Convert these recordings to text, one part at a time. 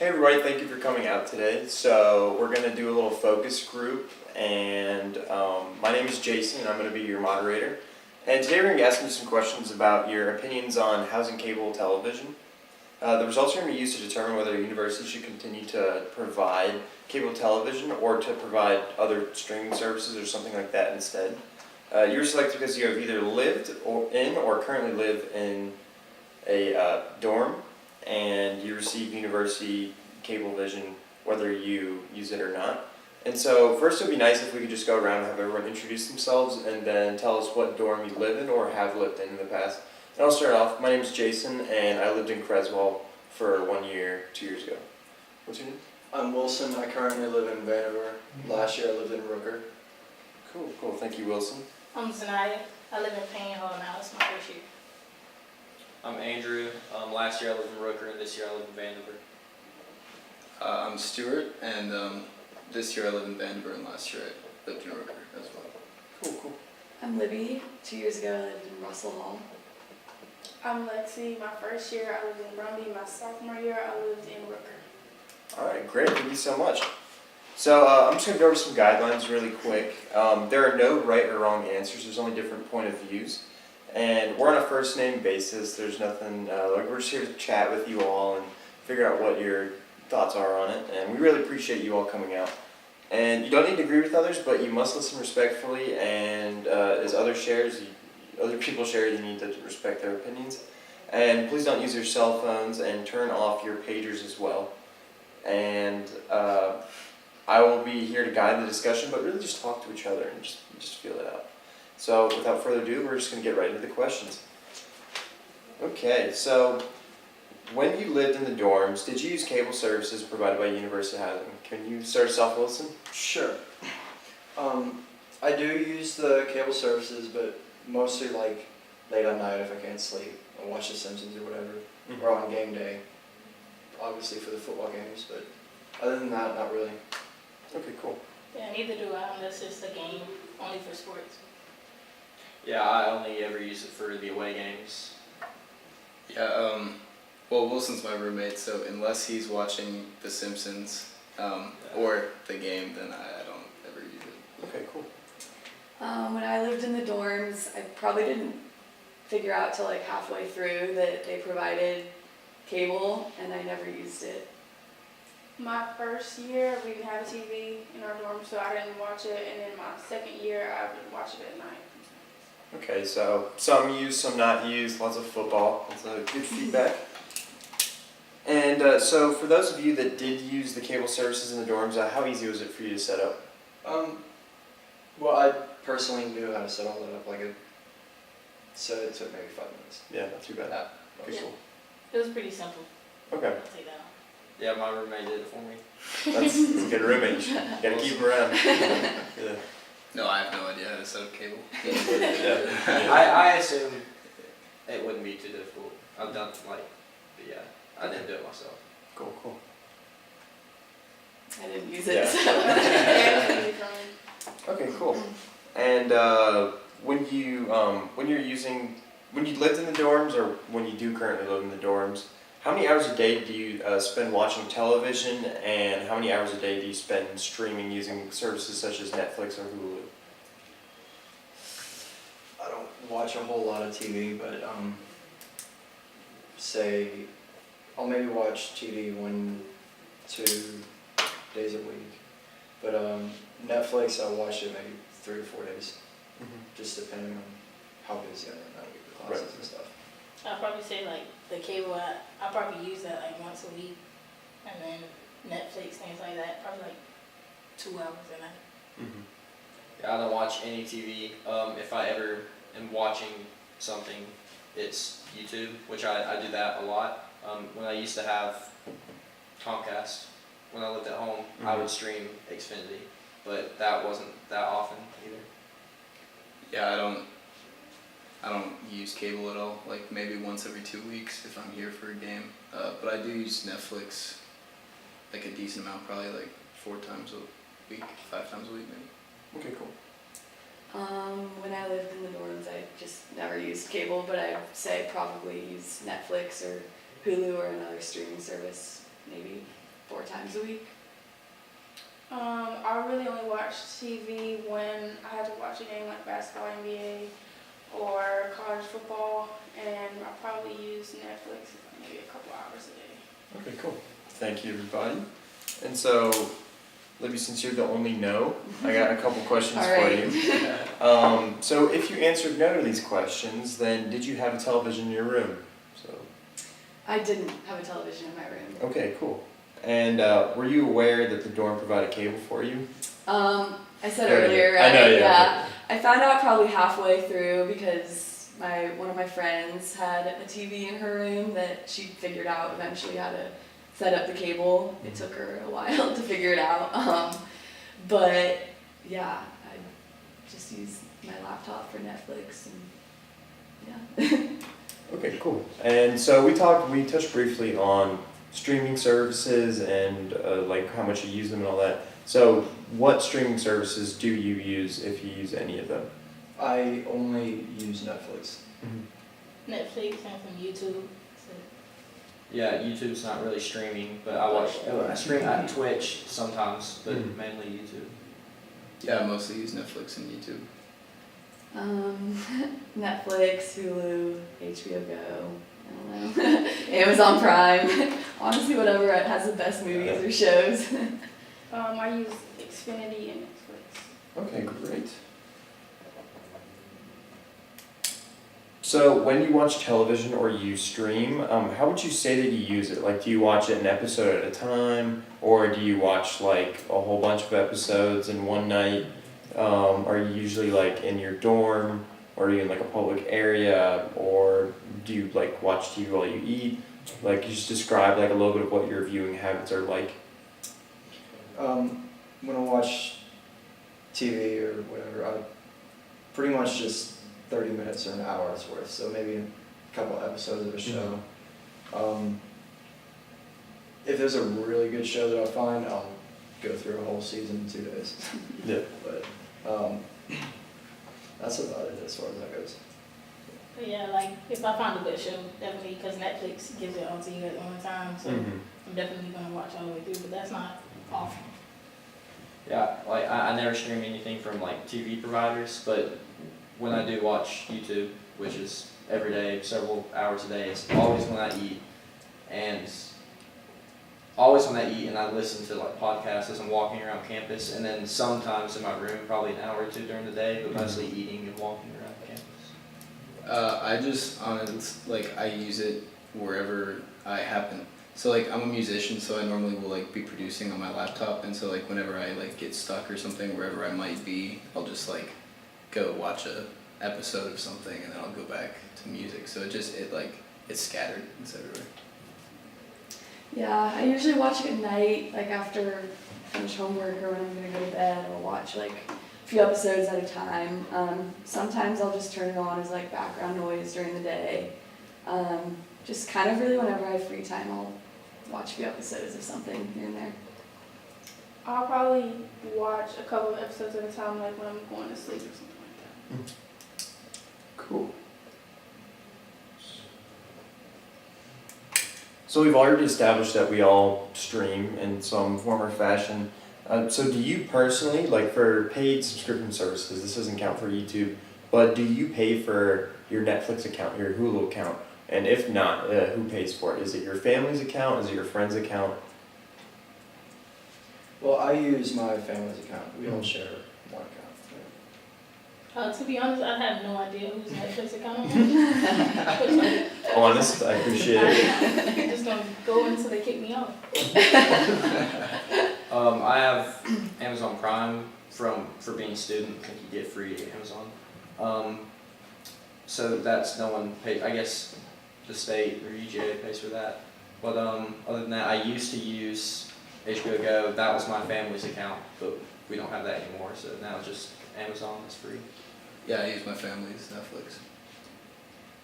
Hey everybody, thank you for coming out today. So we're going to do a little focus group, and my name is Jason and I'm going to be your moderator. And today we're going to be asking you some questions about your opinions on housing cable television. The results are going to be used to determine whether a university should continue to provide cable television or to provide other streaming services or something like that instead. You're selected because you have either lived or currently live in a dorm, and you receive university cable vision whether you use it or not. And so first it would be nice if we could just go around and have everyone introduce themselves and then tell us what dorm you live in or have lived in the past. And I'll start off. My name is Jason and I lived in Creswell for 1 year, 2 years ago. What's your name? I'm Wilson. I currently live in Vanderbilt. Last year I lived in Rooker. Cool. Thank you, Wilson. I'm Zanaya. I live in Panhandle now. It's my first year. I'm Andrew. Last year I lived in Rooker, and this year I live in Vanderbilt. I'm Stuart, and this year I live in Vanderbilt, and last year I lived in Rooker as well. Cool. I'm Libby. 2 years ago I lived in Russell Hall. I'm Lexi. My first year I lived in Grundy. My sophomore year I lived in Rooker. Alright, great. Thank you so much. So I'm just going to go over some guidelines really quick. There are no right or wrong answers. There's only different point of views. And we're on a first name basis. There's nothing, we're just here to chat with you all and figure out what your thoughts are on it. And we really appreciate you all coming out. And you don't need to agree with others, but you must listen respectfully. And as other people share, you need to respect their opinions. And please don't use your cell phones and turn off your pagers as well. And I will be here to guide the discussion, but really just talk to each other and just feel it out. So without further ado, we're just going to get right into the questions. Okay, so when you lived in the dorms, did you use cable services provided by University Housing? Can you start us off, Wilson? Sure. I do use the cable services, but mostly like late at night if I can't sleep. I watch The Simpsons or whatever, or on game day, obviously for the football games, but other than that, not really. Okay, cool. Yeah, neither do I unless it's a game only for sports. Yeah, I only ever use it for the away games. Yeah, well, Wilson's my roommate, so unless he's watching The Simpsons or the game, then I don't ever use it. Okay, cool. When I lived in the dorms, I probably didn't figure out till like halfway through that they provided cable, and I never used it. My first year we didn't have a TV in our dorm, so I didn't watch it. And then my second year I would watch it at night. Okay, so some used, some not used, lots of football. That's a good feedback. And so for those of you that did use the cable services in the dorms, how easy was it for you to set up? Well, I personally knew how to set all that up, so it took maybe 5 minutes. Yeah, not too bad. Okay, cool. It was pretty simple. Okay, I'll take that off. Yeah, my roommate did it for me. that's a good roommate. You gotta keep him around. Yeah. No, I have no idea how to set up cable. Yeah. I assume it wouldn't be too difficult. I've done but yeah, I didn't do it myself. Cool. I didn't use it. Yeah. So. Yeah, it was easy for me. Okay, cool. And when you lived in the dorms, or when you do currently live in the dorms, how many hours a day do you spend watching television, and how many hours a day do you spend streaming using services such as Netflix or Hulu? I don't watch a whole lot of TV, but say I'll maybe watch TV 1-2 days a week. But Netflix, I'll watch it maybe 3 or 4 days, just depending on how busy I am that week with classes Right. and stuff. I'll probably say like the cable, I'll probably use that like once a week. And then Netflix, things like that, probably like 2 hours a night. Yeah, I don't watch any TV. If I ever am watching something, it's YouTube, which I do that a lot. When I used to have Comcast, when I lived at home, I would stream Xfinity, but that wasn't that often either. Yeah, I don't use cable at all, like maybe once every 2 weeks if I'm here for a game. But I do use Netflix like a decent amount, probably like 4 times a week, 5 times a week maybe. Okay, cool. When I lived in the dorms, I just never used cable, but I'd say probably use Netflix or Hulu or another streaming service, maybe. 4 times a week. I really only watch TV when I have to watch a game like basketball, NBA, or college football, and I probably use Netflix maybe a couple hours a day. Okay, cool. Thank you, everybody. And so, Libby, since you're the only no, I got a couple questions All for right. you. So if you answered no to these questions, then did you have a television in your room? So, I didn't have a television in my room. okay, cool. And were you aware that the dorm provided cable for you? I said There you earlier, go. right? I know, yeah. I found out probably halfway through because one of my friends had a TV in her room that she figured out eventually how to set up the cable. It took her a while to figure it out. But yeah, I just use my laptop for Netflix and yeah. Okay, cool. And so we touched briefly on streaming services and like how much you use them and all that. So what streaming services do you use if you use any of them? I only use Netflix. Netflix and from YouTube. So Yeah, YouTube's not really streaming, but I stream at Twitch sometimes, but mainly YouTube. Yeah, I mostly use Netflix and YouTube. Netflix, Hulu, HBO Go, I don't know, Amazon Prime, honestly whatever has the best movies or shows. I use Xfinity and Netflix. Okay, great. So when you watch television or you stream, how would you say that you use it? Like, do you watch it an episode at a time, or do you watch like a whole bunch of episodes in one night? Are you usually like in your dorm, or are you in like a public area, or do you like watch TV while you eat? Like, you just describe like a little bit of what your viewing habits are like. When I watch TV or whatever, I pretty much just 30 minutes or an hour's worth, so maybe a couple episodes of a show. If there's a really good show that I find, I'll go through a whole season in 2 days. Yeah. But that's about it as far as that goes. but yeah, like if I find a good show, definitely because Netflix gives it all to you at one time. So I'm definitely gonna watch all the way through, but that's not often. Yeah, like I never stream anything from like TV providers, but when I do watch YouTube, which is every day, several hours a day, it's always when I eat, and I listen to like podcasts as I'm walking around campus, and then sometimes in my room, probably an hour or two during the day, but mostly eating and walking around campus. I just I use it wherever I happen. So like I'm a musician, so I normally will like be producing on my laptop, and so like whenever I like get stuck or something, wherever I might be, I'll just like go watch a episode of something, and then I'll go back to music. So it's scattered. It's everywhere. Yeah, I usually watch it at night, like after I finish homework or when I'm gonna go to bed. I'll watch like a few episodes at a time. Sometimes I'll just turn it on as like background noise during the day. Just kind of really whenever I have free time, I'll watch a few episodes of something here and there. I'll probably watch a couple of episodes at a time, like when I'm going to sleep or something like that. Cool. So we've already established that we all stream in some form or fashion. So do you personally, like for paid subscription services, this doesn't count for YouTube, but do you pay for your Netflix account, your Hulu account? And if not, who pays for it? Is it your family's account? Is it your friend's account? Well, I use my family's account. We all share one account. To be honest, I have no idea whose Netflix account I'm on. Honest, I appreciate it. I'm just gonna go until they kick me off. I have Amazon Prime for being a student. I think you get free Amazon. So that's no one pays. I guess the state or UGA pays for that. But other than that, I used to use HBO Go. That was my family's account, but we don't have that anymore. So now it's just Amazon is free. Yeah, I use my family's Netflix.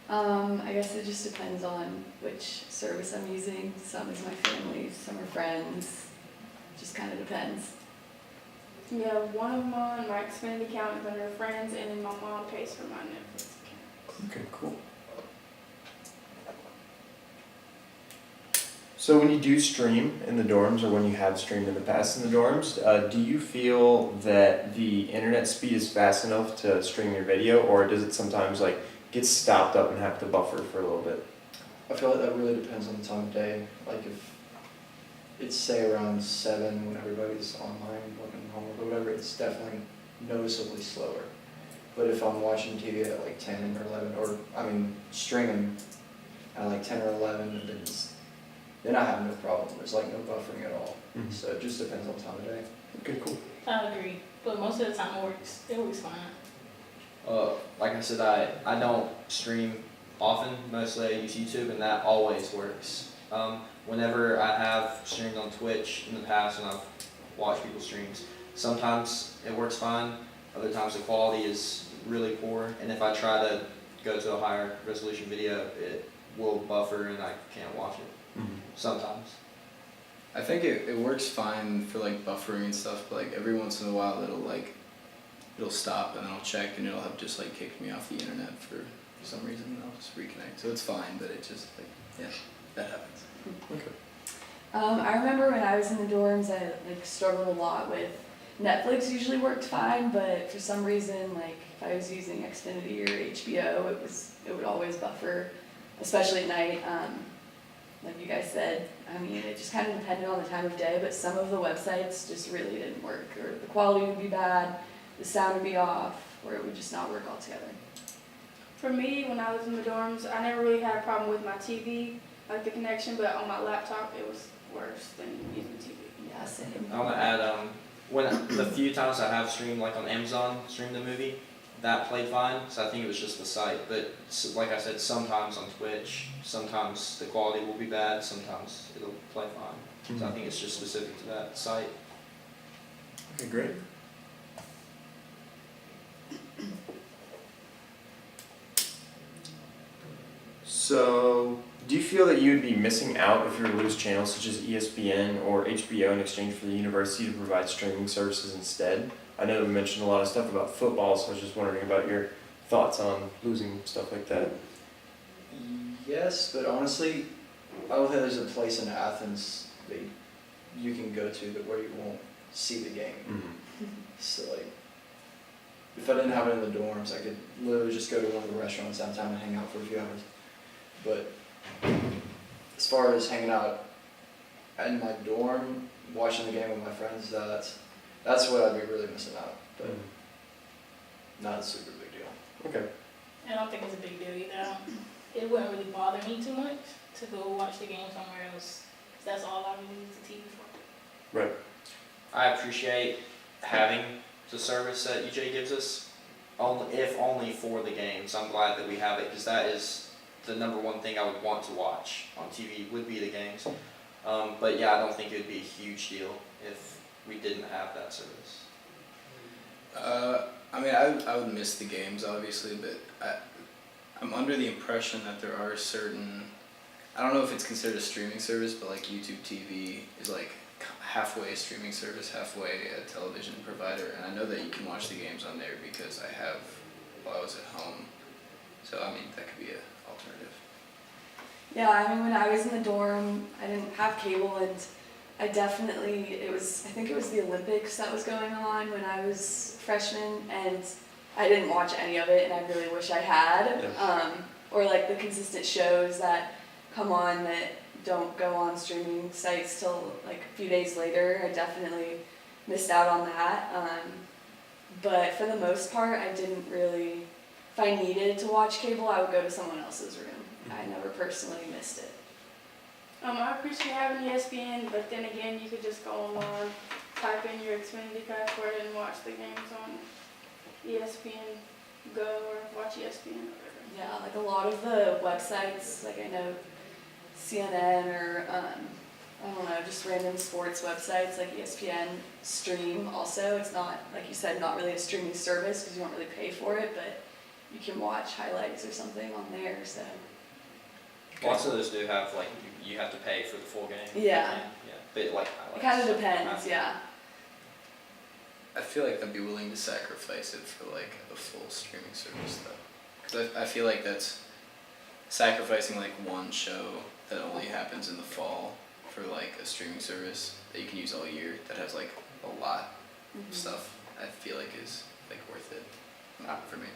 I guess it just depends on which service I'm using. Some is my family, some are friends. Just kind of depends. Yeah, one of mine, my Xfinity account is under friends, and then my mom pays for my Netflix account. Okay, cool. So when you do stream in the dorms, or when you have streamed in the past in the dorms, do you feel that the internet speed is fast enough to stream your video, or does it sometimes like get stopped up and have to buffer for a little bit? I feel like that really depends on the time of day. Like if it's say around 7 when everybody's online working from home or whatever, it's definitely noticeably slower. But if I'm watching TV at like 10 or 11, or I mean streaming at like 10 or 11, then I have no problem. There's like no buffering at all. Mhm. So it just depends on time of day. Okay, cool. I agree, but most of the time it works fine. Like I said, I don't stream often. Mostly I use YouTube, and that always works. Whenever I have streamed on Twitch in the past and I've watched people's streams, sometimes it works fine. Other times the quality is really poor, and if I try to go to a higher resolution video, it will buffer and I can't watch it. Sometimes. I think it works fine for like buffering and stuff, but like every once in a while it'll stop and then I'll check and it'll have just like kicked me off the internet for some reason and I'll just reconnect. So it's fine, but it just like, yeah, that happens. I remember when I was in the dorms, I like struggled a lot with Netflix. Usually worked fine, but for some reason, like if I was using Xfinity or HBO, it would always buffer, especially at night. Like you guys said, I mean, it just kind of depended on the time of day, but some of the websites just really didn't work, or the quality would be bad, the sound would be off, or it would just not work altogether. For me, when I was in the dorms, I never really had a problem with my TV, like the connection, but on my laptop, it was worse than using TV. Yeah, same. I want to add, when the few times I have streamed, like on Amazon, streamed the movie, that played fine. So I think it was just the site. But like I said, sometimes on Twitch, sometimes the quality will be bad, sometimes it'll play fine. So I think it's just specific to that site. Okay, great. So, do you feel that you would be missing out if you were to lose channels such as ESPN or HBO in exchange for the university to provide streaming services instead? I know we mentioned a lot of stuff about football, so I was just wondering about your thoughts on losing stuff like that. Yes, but honestly, I don't think there's a place in Athens that you can go to where you won't see the game. So like, if I didn't have it in the dorms, I could literally just go to one of the restaurants downtown and hang out for a few hours. But as far as hanging out in my dorm, watching the game with my friends, that's what I'd be really missing out. But not a super big deal. Okay. I don't think it's a big deal either. It wouldn't really bother me too much to go watch the game somewhere else. 'Cause that's all I really use the TV for. Right. I appreciate having the service that UJ gives us, if only for the games. I'm glad that we have it because that is the number one thing I would want to watch on TV would be the games. But yeah, I don't think it would be a huge deal if we didn't have that service. I mean, I would miss the games obviously, but I'm under the impression that there are certain, I don't know if it's considered a streaming service, but like YouTube TV is like halfway a streaming service, halfway a television provider, and I know that you can watch the games on there because I have while I was at home. So I mean, that could be an alternative. Yeah, I mean, when I was in the dorm, I didn't have cable, and I think it was the Olympics that was going on when I was freshman, and I didn't watch any of it, and I really wish I had. Yeah. Or like the consistent shows that come on that don't go on streaming sites till like a few days later. I definitely missed out on that. But for the most part, I didn't really, if I needed to watch cable, I would go to someone else's room. I never personally missed it. I appreciate having ESPN, but then again, you could just go online, type in your Xfinity password, and watch the games on ESPN Go or watch ESPN or whatever. Yeah, like a lot of the websites, like I know CNN or I don't know, just random sports websites like ESPN stream also. It's not, like you said, not really a streaming service because you don't really pay for it, but you can watch highlights or something on there, so. Lots of those do have like you have to pay for the full game. Yeah. Yeah. But like It kind of depends, yeah. I feel like I'd be willing to sacrifice it for like a full streaming service though, because I feel like that's sacrificing like one show that only happens in the fall for like a streaming service that you can use all year that has like a lot of stuff, I feel like is like worth it. Not for me.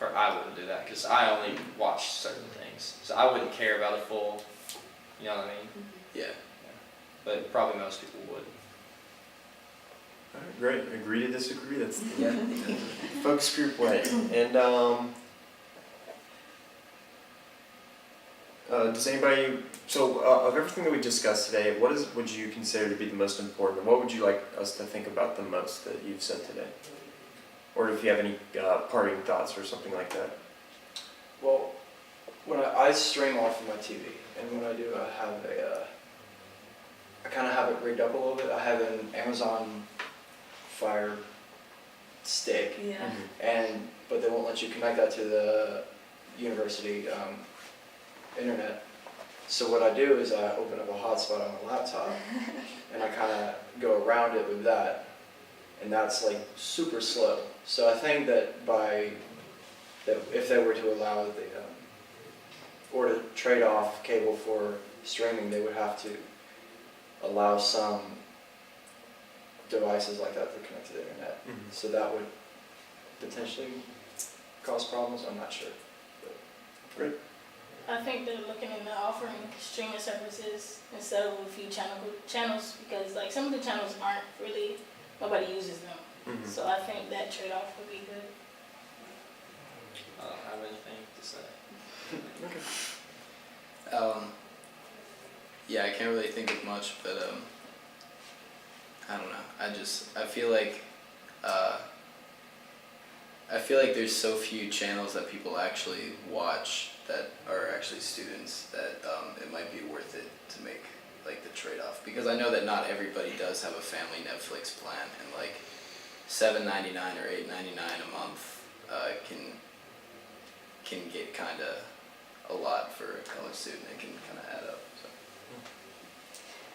I wouldn't do that because I only watch certain things, so I wouldn't care about a full. You know what I mean? Yeah. But probably most people would. All right, great. Agree to disagree. That's the Yeah. focus group way. And does anybody? So of everything that we discussed today, would you consider to be the most important? What would you like us to think about the most that you've said today? Or if you have any parting thoughts or something like that. Well, when I stream off of my TV, and when I do, I have I kind of have it rigged up a little bit. I have an Amazon Fire Stick, Yeah. but they won't let you connect that to the university internet. So what I do is I open up a hotspot on my laptop, and I kind of go around it with that, and that's like super slow. So I think that if they were to allow or to trade off cable for streaming, they would have to allow some devices like that to connect to the internet. So that would potentially cause problems. I'm not sure. I think they're looking into offering streaming services instead of a few channels because like some of the channels aren't really, nobody uses them. So I think that trade-off would be good. I don't have anything to say. Yeah, I can't really think of much, but I don't know. I feel like there's so few channels that people actually watch that are actually students that it might be worth it to make like the trade-off, because I know that not everybody does have a family Netflix plan, and like $7.99 or $8.99 a month can get kind of a lot for a college student. It can kind of add up. So.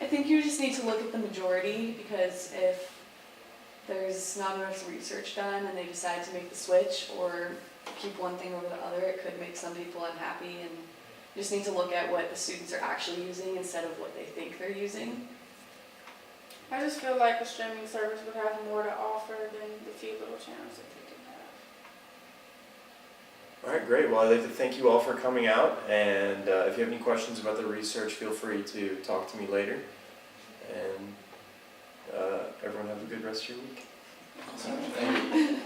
I think you just need to look at the majority, because if there's not enough research done and they decide to make the switch or keep one thing over the other, it could make some people unhappy, and you just need to look at what the students are actually using instead of what they think they're using. I just feel like a streaming service would have more to offer than the few little channels that they can have. All right, great. Well, I'd like to thank you all for coming out, and if you have any questions about the research, feel free to talk to me later. And everyone have a good rest of your week. Awesome. Thank you.